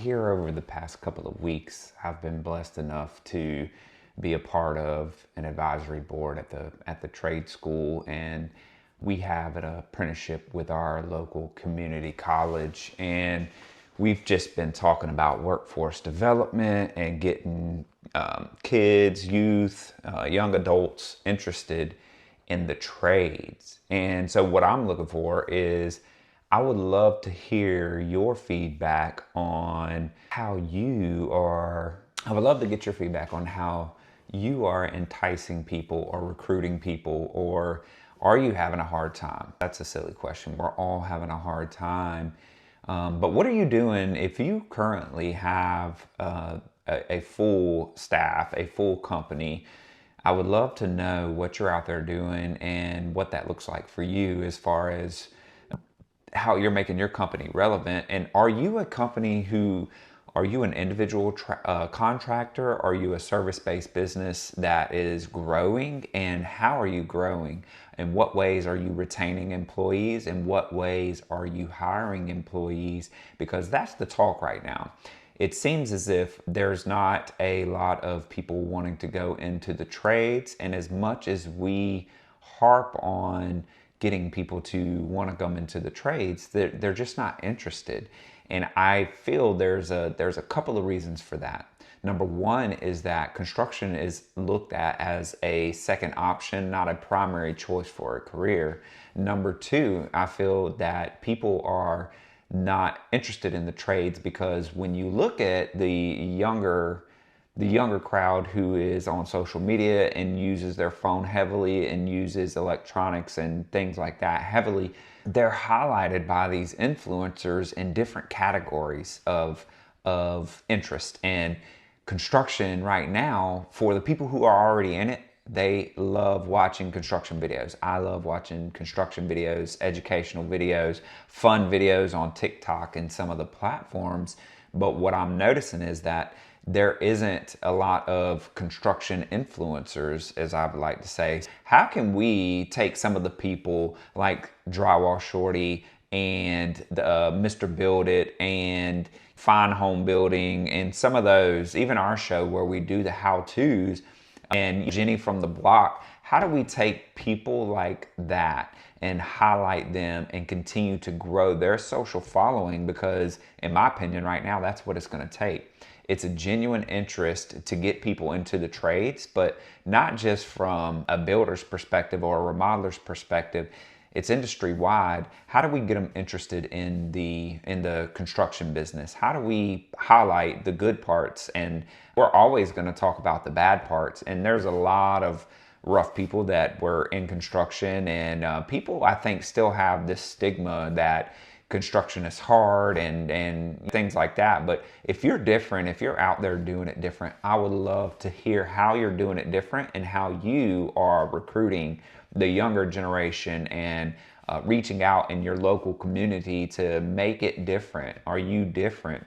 here over the past couple of weeks, I've been blessed enough to be a part of an advisory board at the trade school, and we have an apprenticeship with our local community college, and we've just been talking about workforce development and getting kids, youth, young adults interested in the trades. And so what I'm looking for is I would love to hear your feedback on how you are. I would love to get your feedback on how you are enticing people or recruiting people, or are you having a hard time? That's a silly question. We're all having a hard time. But what are you doing if you currently have a full staff, a full company? I would love to know what you're out there doing and what that looks like for you as far as how you're making your company relevant. And are you a company are you an individual contractor? Are you a service-based business that is growing? And how are you growing? In what ways are you retaining employees? In what ways are you hiring employees? Because that's the talk right now. It seems as if there's not a lot of people wanting to go into the trades, and as much as we harp on getting people to want to come into the trades, they're just not interested. And I feel there's a couple of reasons for that. Number one is that construction is looked at as a second option, not a primary choice for a career. Number two, I feel that people are not interested in the trades because when you look at the younger crowd who is on social media and uses their phone heavily and uses electronics and things like that heavily, they're highlighted by these influencers in different categories of interest. And construction right now, for the people who are already in it, they love watching construction videos. I love watching construction videos, educational videos, fun videos on TikTok and some of the platforms. But what I'm noticing is that there isn't a lot of construction influencers, as I would like to say. How can we take some of the people like Drywall Shorty and Mr. Build It and Fine Home Building and some of those, even our show where we do the how-tos, and Jenny from the Block, how do we take people like that and highlight them and continue to grow their social following? Because in my opinion right now, that's what it's going to take. It's a genuine interest to get people into the trades, but not just from a builder's perspective or a remodeler's perspective. It's industry wide. How do we get them interested in the construction business? How do we highlight the good parts? And we're always going to talk about the bad parts. And there's a lot of rough people that were in construction, and people I think still have this stigma that construction is hard and things like that. But if you're different, if you're out there doing it different, I would love to hear how you're doing it different and how you are recruiting the younger generation and reaching out in your local community to make it different. Are you different?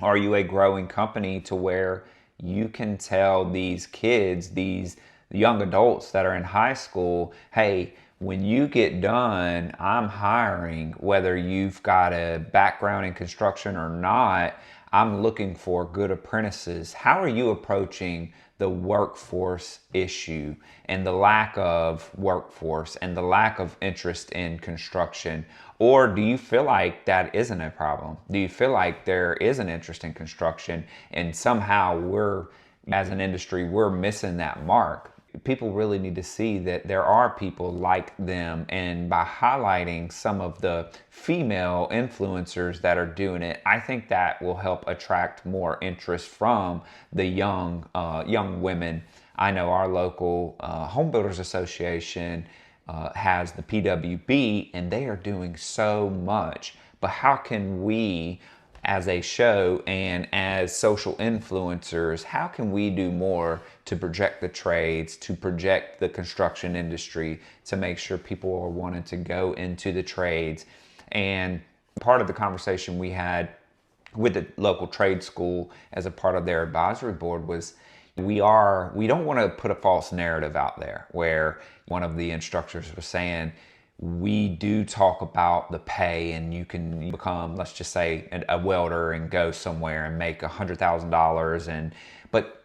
Are you a growing company to where you can tell these kids, these young adults that are in high school, hey, when you get done, I'm hiring, whether you've got a background in construction or not, I'm looking for good apprentices. How are you approaching the workforce issue and the lack of workforce and the lack of interest in construction? Or do you feel like that isn't a problem? Do you feel like there is an interest in construction and somehow we're, as an industry, we're missing that mark? People really need to see that there are people like them, and by highlighting some of the female influencers that are doing it, I think that will help attract more interest from the young women. I know our local Home Builders Association has the PWB, and they are doing so much. But how can we, as a show and as social influencers, how can we do more to project the trades, to project the construction industry, to make sure people are wanting to go into the trades? And part of the conversation we had with the local trade school as a part of their advisory board was we don't want to put a false narrative out there, where one of the instructors was saying, we do talk about the pay, and you can become, let's just say, a welder and go somewhere and make $100,000. But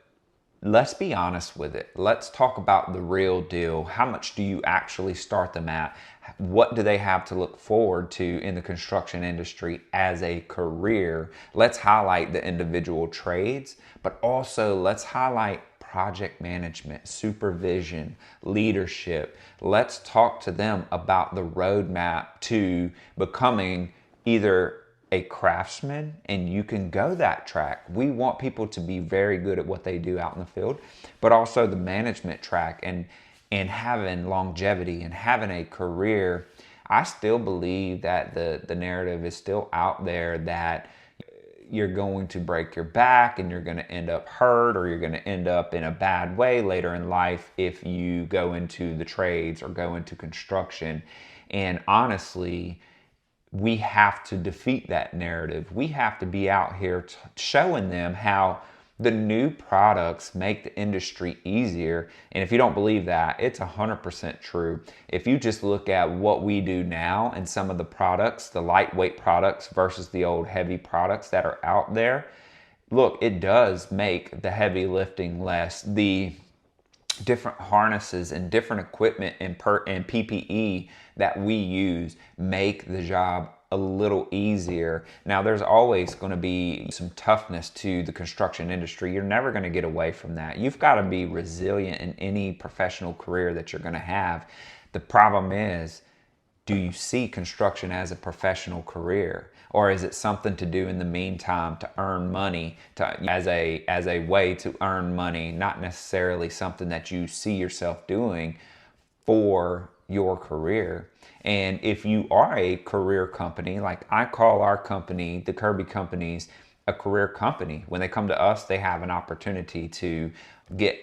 let's be honest with it. Let's talk about the real deal. How much do you actually start them at? What do they have to look forward to in the construction industry as a career? Let's highlight the individual trades, but also let's highlight project management, supervision, leadership. Let's talk to them about the roadmap to becoming either a craftsman, and you can go that track. We want people to be very good at what they do out in the field, but also the management track and having longevity and having a career. I still believe that the narrative is still out there that you're going to break your back and you're going to end up hurt, or you're going to end up in a bad way later in life if you go into the trades or go into construction. And honestly, we have to defeat that narrative. We have to be out here showing them how the new products make the industry easier. And if you don't believe that, it's 100% true. If you just look at what we do now and some of the products, the lightweight products versus the old heavy products that are out there, look, it does make the heavy lifting less. The different harnesses and different equipment and PPE that we use make the job a little easier. Now, there's always going to be some toughness to the construction industry. You're never going to get away from that. You've got to be resilient in any professional career that you're going to have. The problem is, do you see construction as a professional career, or is it something to do in the meantime to earn money, as a way to earn money, not necessarily something that you see yourself doing for your career? And if you are a career company, like I call our company, the Kirby Companies, a career company. When they come to us, they have an opportunity to get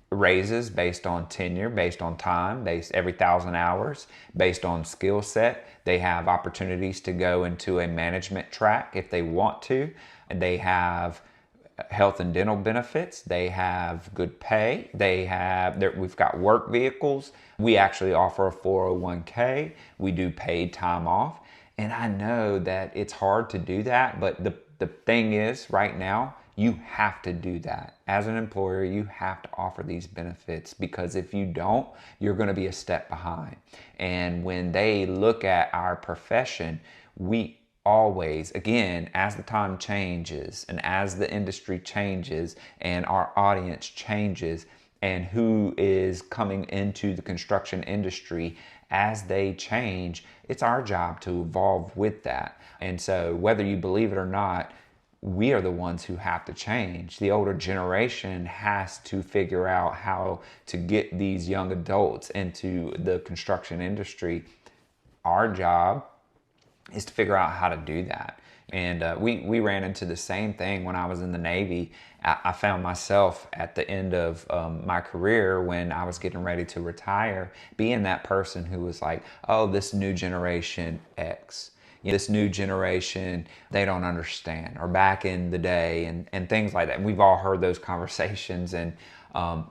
raises based on tenure, based on time, based every 1,000 hours, based on skill set. They have opportunities to go into a management track if they want to. And they have health and dental benefits. They have good pay. We've got work vehicles. We actually offer a 401k. We do paid time off. And I know that it's hard to do that, but the thing is, right now, you have to do that. As an employer, you have to offer these benefits, because if you don't, you're going to be a step behind. And when they look at our profession, we always, again, as the time changes and as the industry changes and our audience changes and who is coming into the construction industry, as they change, it's our job to evolve with that. And so whether you believe it or not, we are the ones who have to change. The older generation has to figure out how to get these young adults into the construction industry. Our job is to figure out how to do that. And we ran into the same thing when I was in the Navy. I found myself at the end of my career, when I was getting ready to retire, being that person who was like, oh, this new generation X, this new generation, they don't understand, or back in the day, and things like that. And we've all heard those conversations, and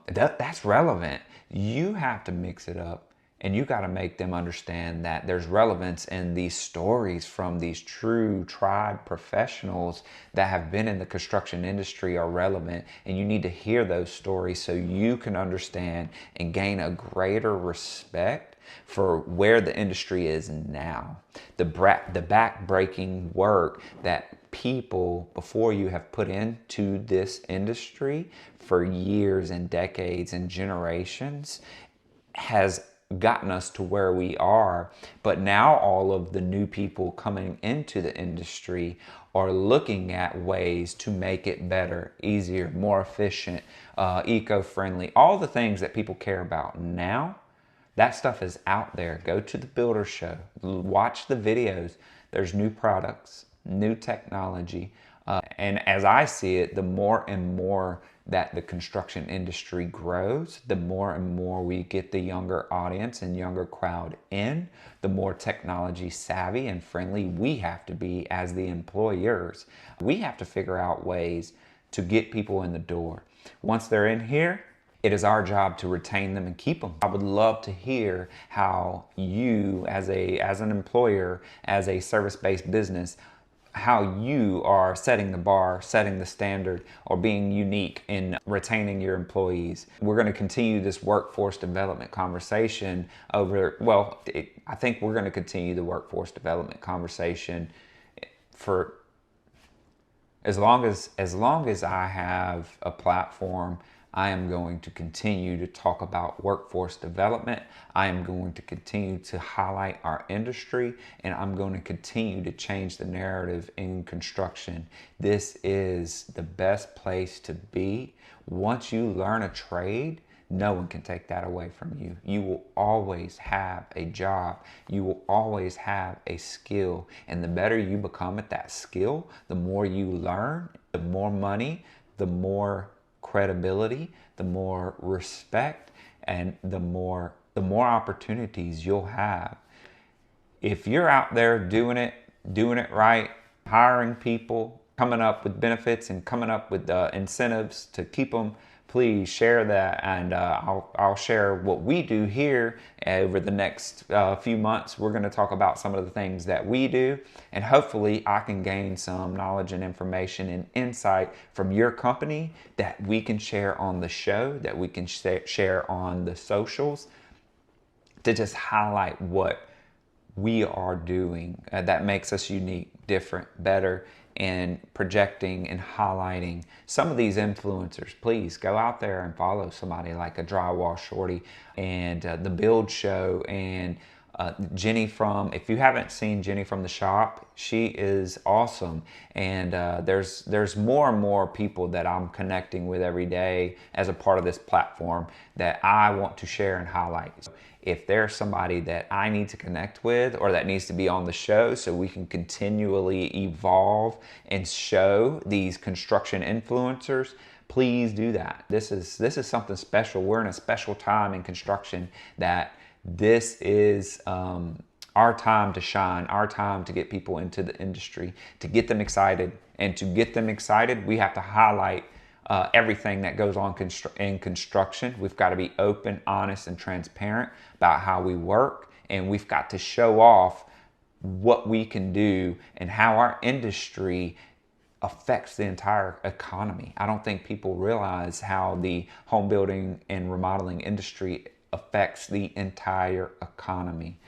that's relevant. You have to mix it up. And you got to make them understand that there's relevance in these stories from these true tried professionals that have been in the construction industry are relevant. And you need to hear those stories so you can understand and gain a greater respect for where the industry is now. The back-breaking work that people before you have put into this industry for years and decades and generations has gotten us to where we are. But now all of the new people coming into the industry are looking at ways to make it better, easier, more efficient, eco-friendly, all the things that people care about now. That stuff is out there. Go to the builder show, watch the videos. There's new products, new technology. And as I see it, the more and more that the construction industry grows, the more and more we get the younger audience and younger crowd in, the more technology savvy and friendly we have to be as the employers. We have to figure out ways to get people in the door. Once they're in here, it is our job to retain them and keep them. I would love to hear how you, as an employer, as a service-based business, how you are setting the bar, setting the standard, or being unique in retaining your employees. We're going to continue this workforce development conversation I think we're going to continue the workforce development conversation for as long as I have a platform. I am going to continue to talk about workforce development. I am going to continue to highlight our industry, and I'm going to continue to change the narrative in construction. This is the best place to be. Once you learn a trade, no one can take that away from you. You will always have a job. You will always have a skill. And the better you become at that skill, the more you learn, the more money, the more credibility, the more respect, and the more opportunities you'll have. If you're out there doing it right, hiring people, coming up with benefits and coming up with incentives to keep them, please share that, and I'll share what we do here over the next few months. We're going to talk about some of the things that we do, and hopefully I can gain some knowledge and information and insight from your company that we can share on the show, that we can share on the socials, to just highlight what we are doing that makes us unique, different, better, and projecting and highlighting some of these influencers. Please go out there and follow somebody like a Drywall Shorty and the Build Show, and Jenny from, if you haven't seen Jenny from the shop, she is awesome. And there's more and more people that I'm connecting with every day as a part of this platform that I want to share and highlight. If there's somebody that I need to connect with or that needs to be on the show so we can continually evolve and show these construction influencers, please do that. This is something special. We're in a special time in construction that this is our time to shine, our time to get people into the industry, to get them excited. And to get them excited, we have to highlight everything that goes on in construction. We've got to be open, honest, and transparent about how we work, and we've got to show off what we can do and how our industry affects the entire economy. I don't think people realize how the home building and remodeling industry affects the entire economy.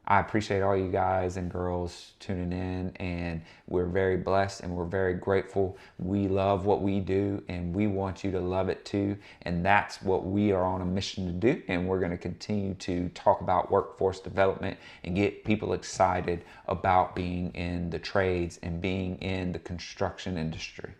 I appreciate all you guys and girls tuning in, and we're very blessed and we're very grateful. We love what we do and we want you to love it too. And that's what we are on a mission to do. And we're going to continue to talk about workforce development and get people excited about being in the trades and being in the construction industry.